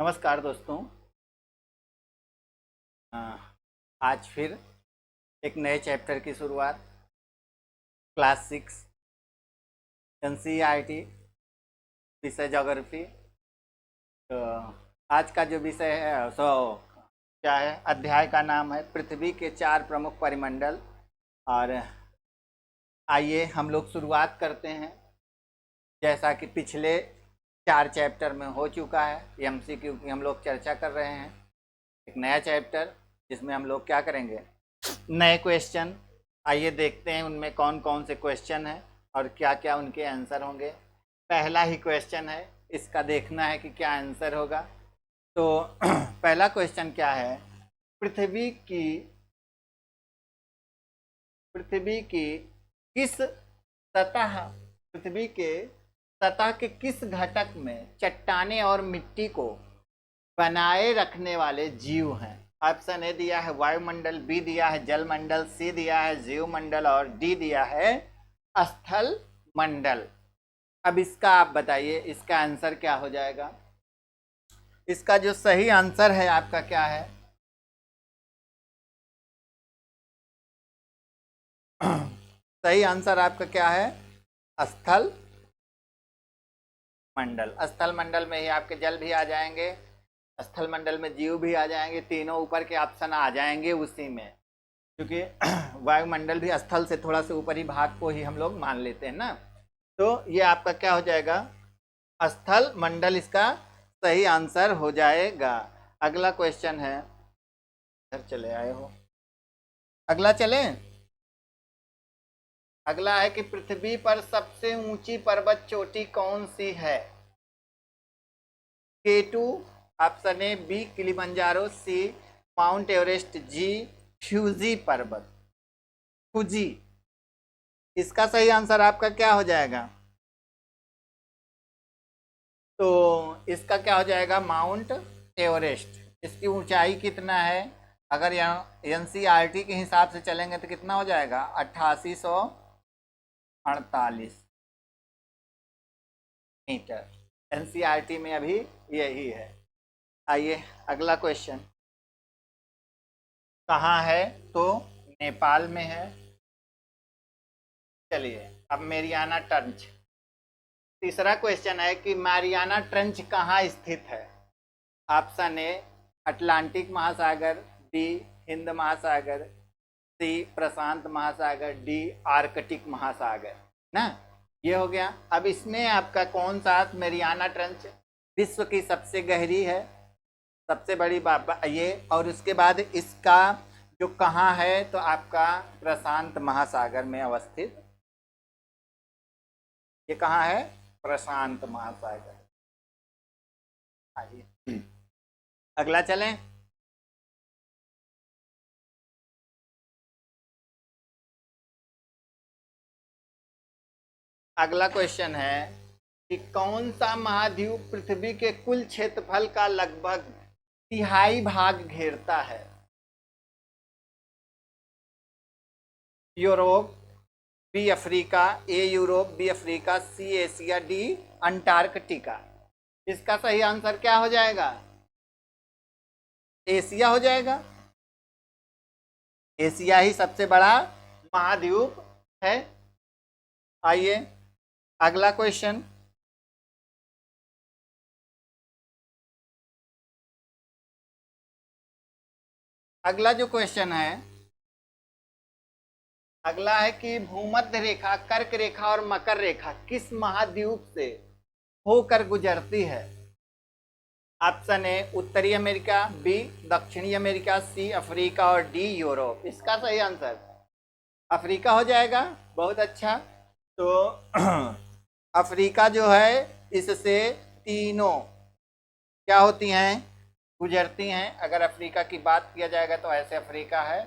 नमस्कार दोस्तों। आज फिर एक नए चैप्टर की शुरुआत, क्लास 6 NCERT विषय ज्योग्राफी। तो आज का जो विषय है क्या है, अध्याय का नाम है पृथ्वी के 4 प्रमुख परिमंडल। और आइए हम लोग शुरुआत करते हैं। जैसा कि पिछले 4 चैप्टर में हो चुका है, MCQ की हम लोग चर्चा कर रहे हैं। एक नया चैप्टर जिसमें हम लोग क्या करेंगे, नए क्वेश्चन। आइए देखते हैं उनमें कौन कौन से क्वेश्चन हैं और क्या क्या उनके आंसर होंगे। पहला ही क्वेश्चन है, इसका देखना है कि क्या आंसर होगा। तो पहला क्वेश्चन क्या है, पृथ्वी की किस सतह पृथ्वी के सतह के किस घटक में चट्टाने और मिट्टी को बनाए रखने वाले जीव हैं। ऑप्शन ए दिया है वायुमंडल, बी दिया है जलमंडल, सी दिया है जीवमंडल और डी दिया है स्थल मंडल। अब इसका आप बताइए, इसका आंसर क्या हो जाएगा। इसका जो सही आंसर है आपका क्या है? सही आंसर आपका क्या है? स्थल मंडल। स्थल मंडल में ही आपके जल भी आ जाएंगे, स्थल मंडल में जीव भी आ जाएंगे, तीनों ऊपर के ऑप्शन आ जाएंगे उसी में। क्योंकि वायुमंडल भी स्थल से थोड़ा सा ऊपरी भाग को ही हम लोग मान लेते हैं ना। तो ये आपका क्या हो जाएगा, स्थल मंडल इसका सही आंसर हो जाएगा। अगला क्वेश्चन है, इधर चले आए हो, अगला चले। अगला है कि पृथ्वी पर सबसे ऊंची पर्वत चोटी कौन सी है। K2, option A B Kilimanjaro, C mount Everest, जी फ्यूजी पर्वत, फुजी। इसका सही आंसर आपका क्या हो जाएगा? तो इसका क्या हो जाएगा, माउंट एवरेस्ट। इसकी ऊंचाई कितना है? अगर यहाँ NCERT के हिसाब से चलेंगे तो कितना हो जाएगा, 8848 मीटर। NCERT में अभी यही है। आइए अगला क्वेश्चन, कहाँ है? तो नेपाल में है। चलिए अब मेरियाना ट्रंच। तीसरा क्वेश्चन है कि मारियाना ट्रंच कहाँ स्थित है। ऑप्शन ए अटलांटिक महासागर, बी हिंद महासागर, सी प्रशांत महासागर, डी आर्कटिक महासागर ना। ये हो गया। अब इसमें आपका कौन सा मेरियाना ट्रंच विश्व की सबसे गहरी है, सबसे बड़ी ये, और उसके बाद इसका जो कहाँ है, तो आपका प्रशांत महासागर में अवस्थित। ये कहाँ है? प्रशांत महासागर। आइए अगला चलें। अगला क्वेश्चन है कि कौन सा महाद्वीप पृथ्वी के कुल क्षेत्रफल का लगभग 1/3 भाग घेरता है। Europe, B Africa, A Europe, B Africa, C Asia, D Antarctica. इसका सही आंसर क्या हो जाएगा? एशिया हो जाएगा। एशिया ही सबसे बड़ा महाद्वीप है। आइए अगला क्वेश्चन। अगला जो क्वेश्चन है, अगला है कि भूमध्य रेखा, कर्क रेखा और मकर रेखा किस महाद्वीप से होकर गुजरती है। ऑप्शन ए उत्तरी अमेरिका, बी दक्षिणी अमेरिका, सी अफ्रीका और डी यूरोप। इसका सही आंसर अफ्रीका हो जाएगा। बहुत अच्छा। तो अफ्रीका जो है, इससे तीनों क्या होती हैं, गुजरती हैं। अगर अफ्रीका की बात किया जाएगा तो ऐसे अफ्रीका है,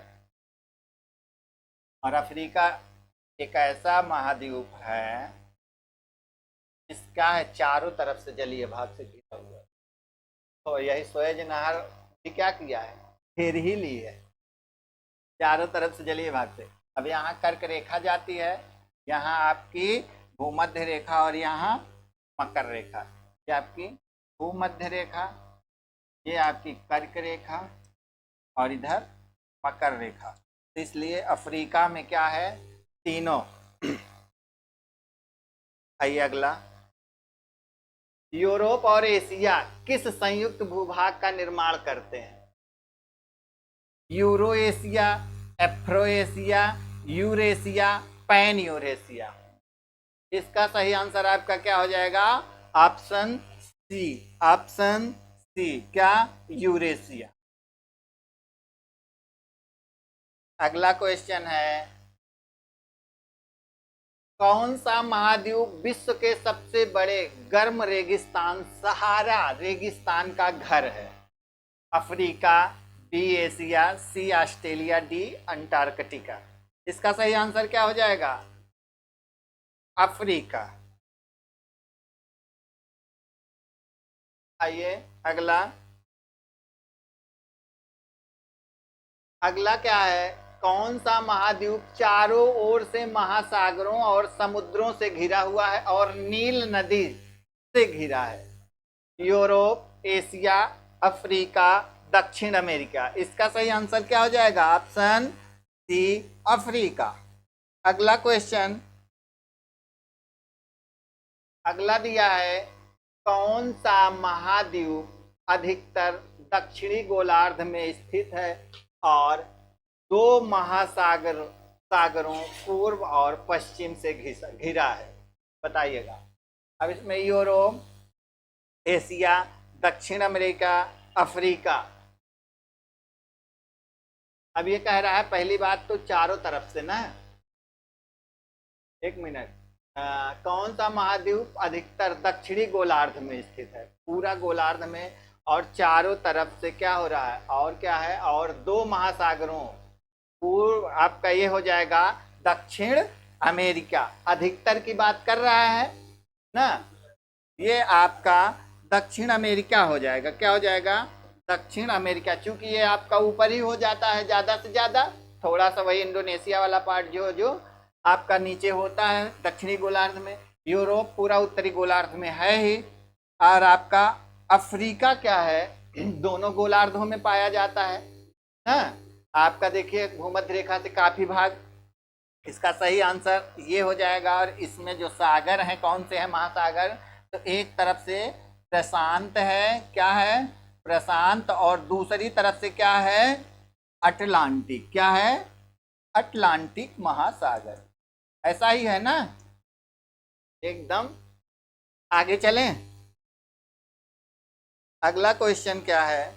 और अफ्रीका एक ऐसा महाद्वीप है इसका है चारों तरफ से जलीय भाग से घिरा हुआ है। तो यही सुएज नहर भी क्या किया है, घेर ही ली है चारों तरफ से जलीय भाग से। अब यहाँ कर्क रेखा जाती है, यहाँ आपकी भूमध्य रेखा और यहाँ मकर रेखा। ये आपकी भूमध्य रेखा ये आपकी कर्क रेखा और इधर मकर रेखा, तो इसलिए अफ्रीका में क्या है, तीनों। आइए अगला, यूरोप और एशिया किस संयुक्त भूभाग का निर्माण करते हैं? Euro Asia, Afro Asia, Eurasia, pan Eurasia. इसका सही आंसर आपका क्या हो जाएगा? ऑप्शन सी, ऑप्शन सी, क्या? यूरेशिया। अगला क्वेश्चन है, कौन सा महाद्वीप विश्व के सबसे बड़े गर्म रेगिस्तान सहारा रेगिस्तान का घर है? अफ्रीका, बी एशिया, सी ऑस्ट्रेलिया, डी अंटार्कटिका। इसका सही आंसर क्या हो जाएगा? अफ्रीका। आइए अगला, अगला क्या है, कौन सा महाद्वीप चारों ओर से महासागरों और समुद्रों से घिरा हुआ है और नील नदी से घिरा है? यूरोप, एशिया, अफ्रीका, दक्षिण अमेरिका। इसका सही आंसर क्या हो जाएगा? Option C, Africa. अगला क्वेश्चन, अगला दिया है, कौन सा महाद्वीप अधिकतर दक्षिणी गोलार्ध में स्थित है और दो सागरों पूर्व और पश्चिम से घिरा है? बताइएगा। अब इसमें यूरोप, एशिया, दक्षिण अमेरिका, अफ्रीका। अब ये कह रहा है पहली बात तो चारों तरफ से ना, एक मिनट, कौन सा महाद्वीप अधिकतर दक्षिणी गोलार्ध में स्थित है? पूरा गोलार्ध में, और चारों तरफ से क्या हो रहा है, और क्या है, और दो महासागरों पूर्व, आपका ये हो जाएगा दक्षिण अमेरिका। अधिकतर की बात कर रहा है ना, ये आपका दक्षिण अमेरिका हो जाएगा। क्या हो जाएगा? दक्षिण अमेरिका। चूंकि ये आपका ऊपर ही हो जाता है ज्यादा से ज्यादा, थोड़ा सा वही इंडोनेशिया वाला पार्ट जो आपका नीचे होता है दक्षिणी गोलार्ध में। यूरोप पूरा उत्तरी गोलार्ध में है ही, और आपका अफ्रीका क्या है, दोनों गोलार्धों में पाया जाता है। हाँ, आपका देखिए भूमध्य रेखा से काफी भाग। इसका सही आंसर ये हो जाएगा। और इसमें जो सागर है, कौन से है महासागर, तो एक तरफ से प्रशांत है, क्या है, प्रशांत, और दूसरी तरफ से क्या है, अटलांटिक। क्या है? अटलांटिक महासागर। ऐसा ही है ना, एकदम। आगे चलें, अगला क्वेश्चन क्या है,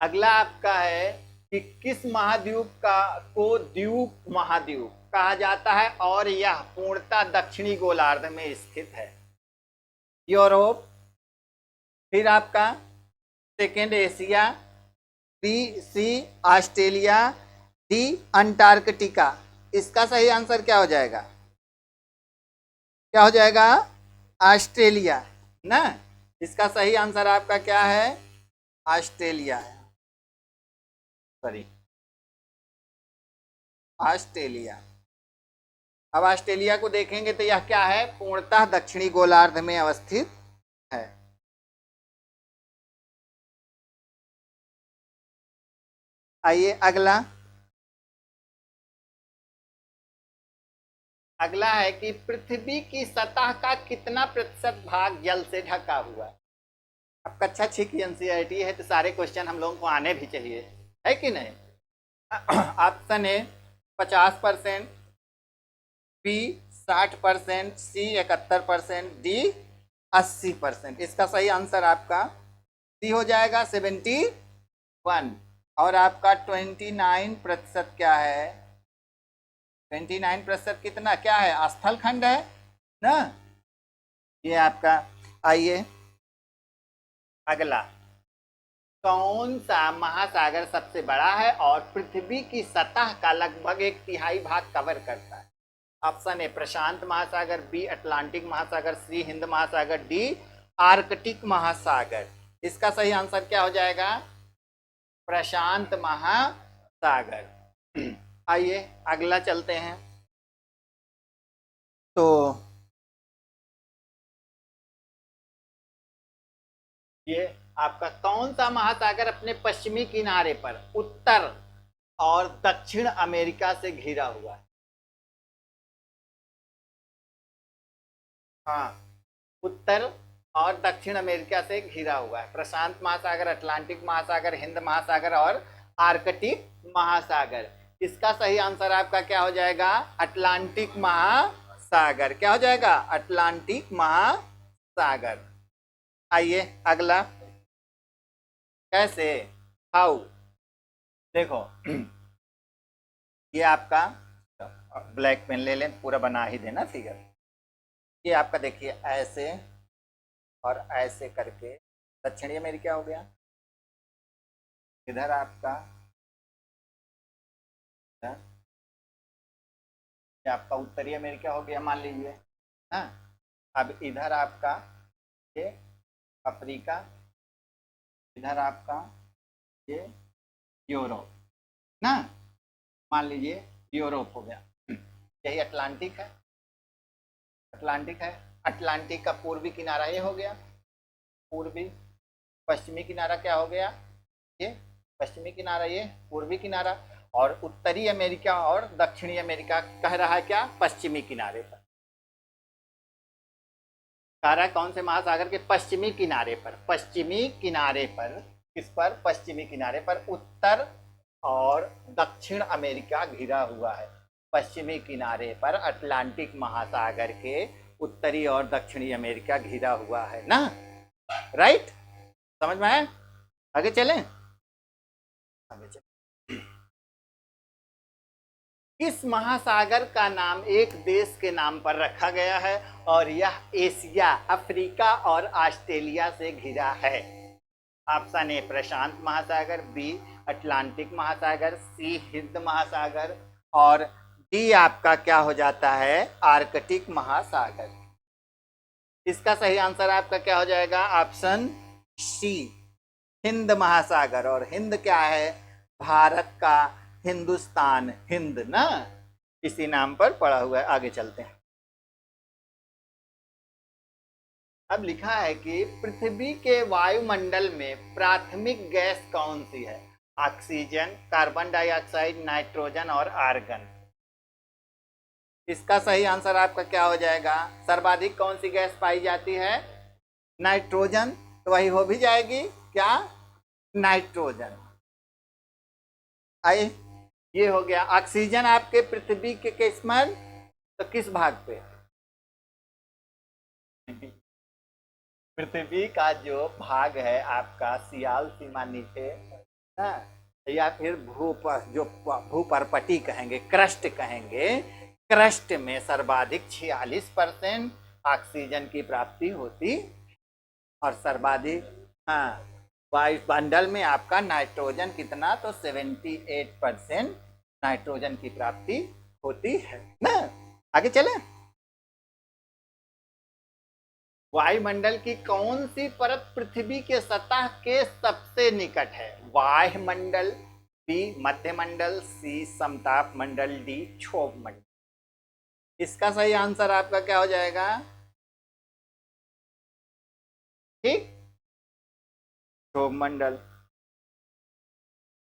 अगला आपका है कि किस महाद्वीप को द्वीप महाद्वीप कहा जाता है और यह पूर्णतः दक्षिणी गोलार्ध में स्थित है? यूरोप, फिर आपका second Asia, B C Australia, D Antarctica. इसका सही आंसर क्या हो जाएगा? क्या हो जाएगा? ऑस्ट्रेलिया ना। इसका सही आंसर आपका क्या है? ऑस्ट्रेलिया है, सॉरी, ऑस्ट्रेलिया। अब ऑस्ट्रेलिया को देखेंगे तो यह क्या है, पूर्णतः दक्षिणी गोलार्ध में अवस्थित है। आइए अगला, अगला है कि पृथ्वी की सतह का कितना प्रतिशत भाग जल से ढका हुआ है? अब कक्षा 6 की एनसीईआरटी है तो सारे क्वेश्चन हम लोगों को आने भी चाहिए, है कि नहीं? Option A 50%, B 60%, C 71%, D 80%। इसका सही आंसर आपका सी हो जाएगा 71। और आपका 29% क्या है? 29% कितना क्या है? स्थल खंड है ना, ये आपका। आइए अगला, कौन सा महासागर सबसे बड़ा है और पृथ्वी की सतह का लगभग 1/3 भाग कवर करता है? ऑप्शन ए प्रशांत महासागर, बी अटलांटिक महासागर, सी हिंद महासागर, डी आर्कटिक महासागर। इसका सही आंसर क्या हो जाएगा? प्रशांत महासागर। आइए अगला चलते हैं। तो ये आपका कौन सा महासागर अपने पश्चिमी किनारे पर उत्तर और दक्षिण अमेरिका से घिरा हुआ है? हाँ, उत्तर और दक्षिण अमेरिका से घिरा हुआ है। प्रशांत महासागर, अटलांटिक महासागर, हिंद महासागर और आर्कटिक महासागर। इसका सही आंसर आपका क्या हो जाएगा? अटलांटिक महासागर। क्या हो जाएगा? अटलांटिक महासागर। आइए अगला। कैसे? हाउ? देखो ये आपका ब्लैक पेन ले लें, पूरा बना ही देना फिगर। ये आपका देखिए ऐसे और ऐसे करके दक्षिणी अमेरिका हो गया। इधर आपका ये आपका उत्तरी अमेरिका हो गया मान लीजिए। हाँ, अब इधर आपका ये अफ्रीका, इधर आपका ये यूरोप ना, मान लीजिए यूरोप हो गया। यही अटलांटिक है, अटलांटिक है। अटलांटिक का पूर्वी किनारा ये हो गया, पूर्वी। पश्चिमी किनारा क्या हो गया? ये पश्चिमी किनारा, ये पूर्वी किनारा। और उत्तरी अमेरिका और दक्षिणी अमेरिका कह रहा है क्या? पश्चिमी किनारे पर कह रहा है। कौन से महासागर के पश्चिमी किनारे पर? पश्चिमी किनारे पर। किस पर? पश्चिमी किनारे पर उत्तर और दक्षिण अमेरिका घिरा हुआ है। पश्चिमी किनारे पर अटलांटिक महासागर के उत्तरी और दक्षिणी अमेरिका घिरा हुआ है ना। राइट, समझ में आया? आगे चलें, आगे चलें। किस महासागर का नाम एक देश के नाम पर रखा गया है और यह एशिया, अफ्रीका और ऑस्ट्रेलिया से घिरा है? ऑप्शन ए प्रशांत महासागर, बी अटलांटिक महासागर, सी हिंद महासागर और डी आपका क्या हो जाता है? आर्कटिक महासागर। इसका सही आंसर आपका क्या हो जाएगा? ऑप्शन सी हिंद महासागर। और हिंद क्या है? भारत का हिंदुस्तान, हिंद ना, इसी नाम पर पड़ा हुआ है। आगे चलते हैं। अब लिखा है कि पृथ्वी के वायुमंडल में प्राथमिक गैस कौन सी है? ऑक्सीजन, कार्बन डाइऑक्साइड, नाइट्रोजन और आर्गन। इसका सही आंसर आपका क्या हो जाएगा? सर्वाधिक कौन सी गैस पाई जाती है? नाइट्रोजन। तो वही हो भी जाएगी क्या? नाइट्रोजन। आइए, ये हो गया। ऑक्सीजन आपके पृथ्वी के किस्मत तो किस भाग पे? पृथ्वी का जो भाग है आपका सियाल सीमा नीचे ना, या फिर जो भूपर्पटी कहेंगे, क्रस्ट कहेंगे, क्रस्ट में सर्वाधिक 46% ऑक्सीजन की प्राप्ति होती और सर्वाधिक, हाँ, वायुमंडल में आपका नाइट्रोजन कितना? तो 78% नाइट्रोजन की प्राप्ति होती है ना। आगे चलें। वायुमंडल की कौन सी परत पृथ्वी के सतह के सबसे निकट है? वायुमंडल, बी मध्यमंडल, सी समताप मंडल, डी क्षोभ मंडल। इसका सही आंसर आपका क्या हो जाएगा? ठीक, क्षोभ मंडल।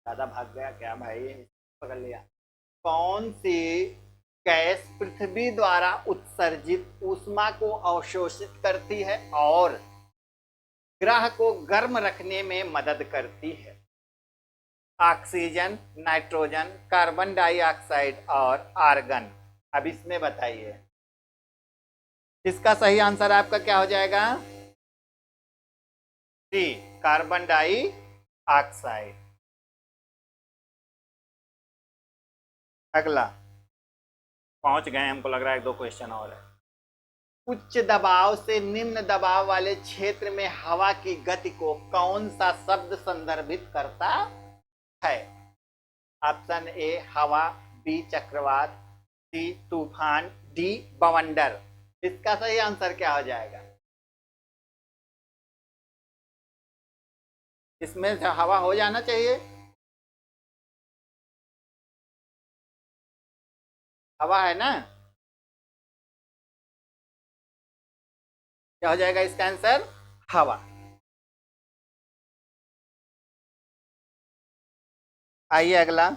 ज्यादा भाग गया क्या भाई? पकड़ लिया। कौन सी गैस पृथ्वी द्वारा उत्सर्जित ऊष्मा को अवशोषित करती है और ग्रह को गर्म रखने में मदद करती है? ऑक्सीजन, नाइट्रोजन, कार्बन डाइऑक्साइड और आर्गन। अब इसमें बताइए, इसका सही आंसर आपका क्या हो जाएगा? D carbon dioxide. अगला, पहुंच गए, हमको लग रहा है 2 क्वेश्चन और है। उच्च दबाव से निम्न दबाव वाले क्षेत्र में हवा की गति को कौन सा शब्द संदर्भित करता है? ऑप्शन ए हवा, बी चक्रवात, सी तूफान, डी बवंडर। इसका सही आंसर क्या हो जाएगा? इसमें हवा हो जाना चाहिए। हवा है ना। क्या हो जाएगा इसका आंसर? हवा। आइए अगला।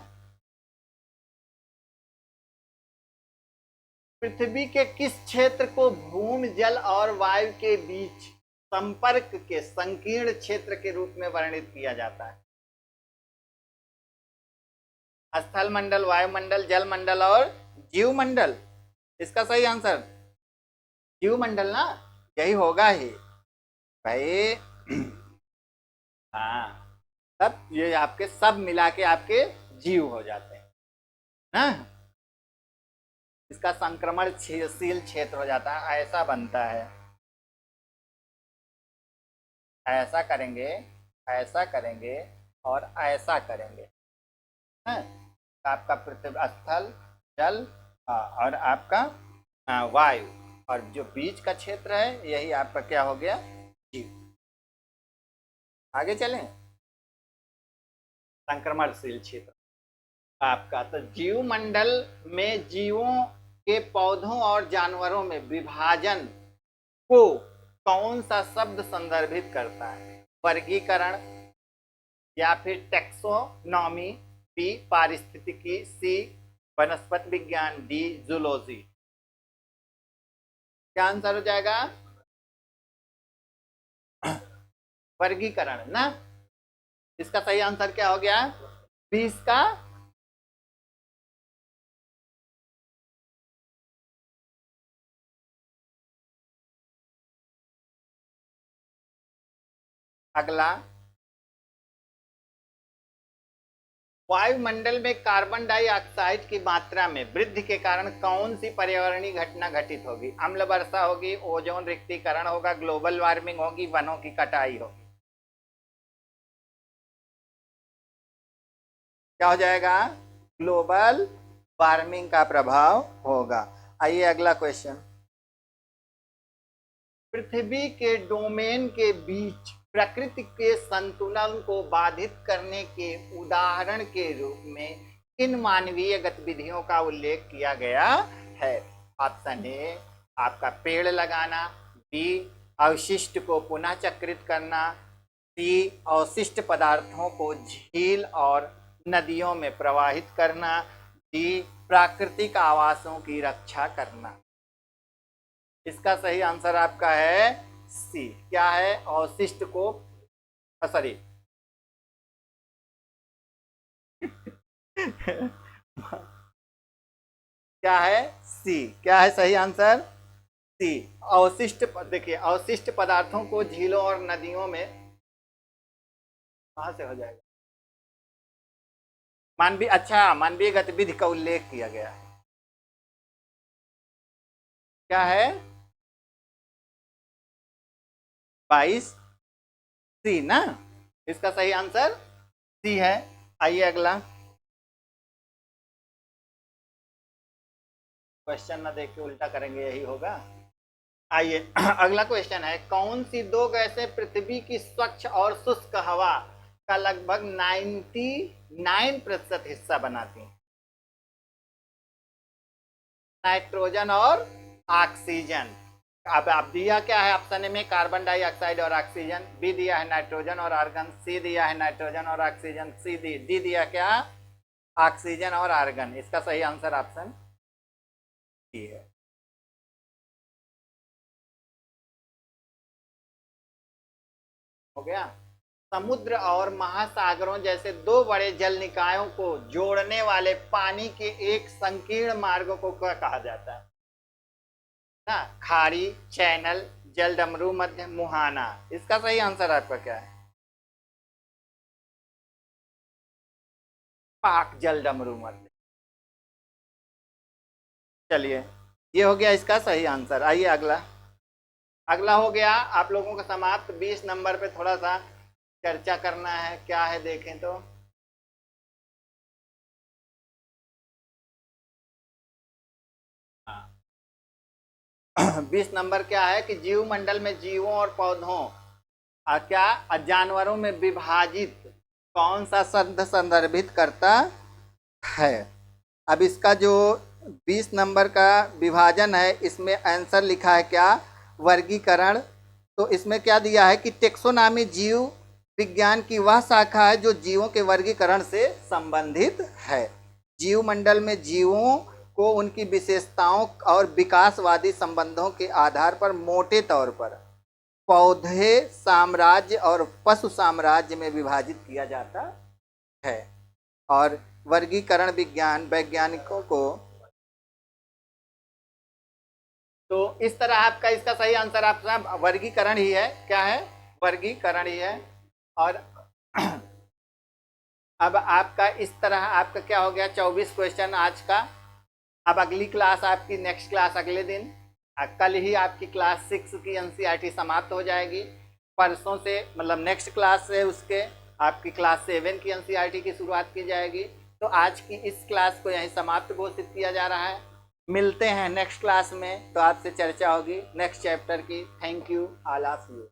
पृथ्वी के किस क्षेत्र को भूमि जल और वायु के बीच संपर्क के संकीर्ण क्षेत्र के रूप में वर्णित किया जाता है? स्थल मंडल, वायुमंडल, जल मंडल और जीव मंडल। इसका सही आंसर जीव मंडल ना, यही होगा ही भाई। हाँ, तब ये आपके सब मिला के आपके जीव हो जाते हैं ना। इसका संक्रमणशील क्षेत्र हो जाता है, ऐसा बनता है। ऐसा करेंगे, ऐसा करेंगे और ऐसा करेंगे, है आपका पृथ्वी स्थल, जल, और आपका वायु, और जो बीच का क्षेत्र है यही आपका क्या हो गया? जीव। आगे चलें। संक्रमणशील क्षेत्र आपका, तो जीव मंडल में जीवों के, पौधों और जानवरों में विभाजन को कौन सा शब्द संदर्भित करता है? वर्गीकरण, या फिर टेक्सोनॉमी, बी पारिस्थितिकी, सी वनस्पति विज्ञान, डी जूलॉजी। क्या आंसर हो जाएगा? वर्गीकरण ना। इसका सही आंसर क्या हो गया? 20 का अगला। वायुमंडल में कार्बन डाइऑक्साइड की मात्रा में वृद्धि के कारण कौन सी पर्यावरणीय घटना घटित होगी? अम्ल वर्षा होगी, ओजोन रिक्तीकरण होगा, ग्लोबल वार्मिंग होगी, वनों की कटाई होगी। क्या हो जाएगा? ग्लोबल वार्मिंग का प्रभाव होगा। आइए अगला क्वेश्चन। पृथ्वी के डोमेन के बीच प्रकृति के संतुलन को बाधित करने के उदाहरण के रूप में किन मानवीय गतिविधियों का उल्लेख किया गया है? ऑप्शन ए आपका पेड़ लगाना, बी अवशिष्ट को पुनः चक्रित करना, सी अवशिष्ट पदार्थों को झील और नदियों में प्रवाहित करना, डी प्राकृतिक आवासों की रक्षा करना। इसका सही आंसर आपका है सी। क्या है? अवशिष्ट को, सॉरी क्या है? सी। क्या है सही आंसर? सी। अवशिष्ट, देखिए अवशिष्ट पदार्थों को झीलों और नदियों में कहां से हो जाएगा? मानवीय, अच्छा मानवीय गतिविधि का उल्लेख किया गया है। क्या है? 22 सी ना। इसका सही आंसर सी है। आइए अगला क्वेश्चन ना देख के उल्टा करेंगे, यही होगा। आइए अगला क्वेश्चन है, कौन सी दो गैसें पृथ्वी की स्वच्छ और शुष्क हवा का लगभग 99% हिस्सा बनाती हैं? नाइट्रोजन और ऑक्सीजन। अब आप दिया क्या है ऑप्शन ए में? कार्बन डाइऑक्साइड और ऑक्सीजन, बी दिया है नाइट्रोजन और आर्गन, सी दिया है नाइट्रोजन और ऑक्सीजन, डी दिया क्या? ऑक्सीजन और आर्गन। इसका सही आंसर ऑप्शन डी है। हो गया। समुद्र और महासागरों जैसे दो बड़े जल निकायों को जोड़ने वाले पानी के एक संकीर्ण मार्ग को क्या कहा जाता है? ना, खाड़ी, चैनल, जल डमरू, मध्य, मुहाना। इसका सही आंसर आपका क्या है? पाक जल डमरू मध्य। चलिए, ये हो गया इसका सही आंसर। आइए अगला। अगला हो गया आप लोगों का समाप्त। 20 नंबर पे थोड़ा सा चर्चा करना है, क्या है देखें तो। हाँ 20 नंबर क्या है कि जीव मंडल में जीवों और पौधों और क्या जानवरों में विभाजित कौन सा शब्द संदर्भित करता है? अब इसका जो 20 नंबर का विभाजन है, इसमें आंसर लिखा है क्या, वर्गीकरण। तो इसमें क्या दिया है कि टेक्सोनॉमी जीव विज्ञान की वह शाखा है जो जीवों के वर्गीकरण से संबंधित है। जीव मंडल में जीवों को उनकी विशेषताओं और विकासवादी संबंधों के आधार पर मोटे तौर पर पौधे साम्राज्य और पशु साम्राज्य में विभाजित किया जाता है। और वर्गीकरण विज्ञान वैज्ञानिकों को, तो इस तरह आपका इसका सही आंसर आपका वर्गीकरण ही है। क्या है, वर्गीकरण ही है। और अब आपका इस तरह आपका क्या हो गया, 24 क्वेश्चन आज का। अब अगली क्लास आपकी, नेक्स्ट क्लास अगले दिन, कल ही आपकी क्लास 6 की एनसीईआरटी समाप्त हो जाएगी। परसों से मतलब नेक्स्ट क्लास से उसके आपकी क्लास 7 की एनसीईआरटी की शुरुआत की जाएगी। तो आज की इस क्लास को यहीं समाप्त घोषित किया जा रहा है। मिलते हैं नेक्स्ट क्लास में, तो आपसे चर्चा होगी नेक्स्ट चैप्टर की। Thank you, all of you.